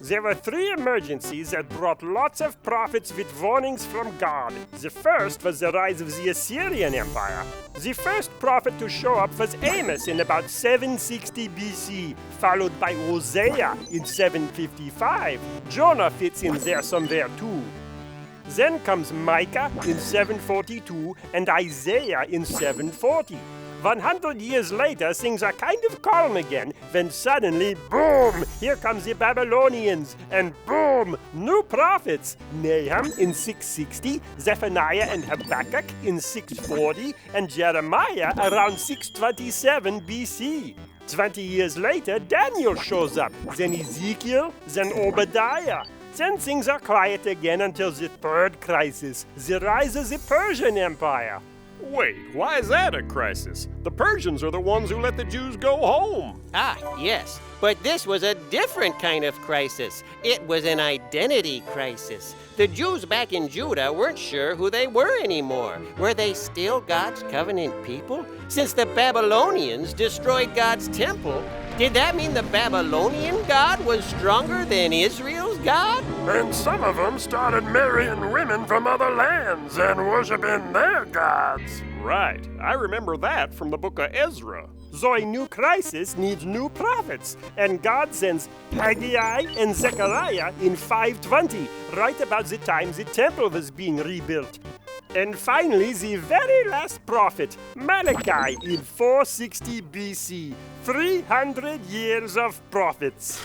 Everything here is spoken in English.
There were three emergencies that brought lots of prophets with warnings from God. The first was the rise of the Assyrian Empire. The first prophet to show up was Amos in about 760 BC, followed by Hosea in 755. Jonah fits in there somewhere too. Then comes Micah in 742 and Isaiah in 740. 100 years later, things are kind of calm again, when suddenly, boom, here comes the Babylonians, and boom, new prophets. Nahum in 660, Zephaniah and Habakkuk in 640, and Jeremiah around 627 BC. 20 years later, Daniel shows up, then Ezekiel, then Obadiah. Then things are quiet again until the third crisis, the rise of the Persian Empire. Wait, why is that a crisis? The Persians are the ones who let the Jews go home. Ah, yes, but this was a different kind of crisis. It was an identity crisis. The Jews back in Judah weren't sure who they were anymore. Were they still God's covenant people? Since the Babylonians destroyed God's temple, did that mean the Babylonian God was stronger than Israel's God? And some of them started marrying women from other lands and worshiping their gods. Right, I remember that from the book of Ezra. So a new crisis needs new prophets, and God sends Haggai and Zechariah in 520, right about the time the temple was being rebuilt. And finally, the very last prophet, Malachi, in 460 BC. 300 years of prophets.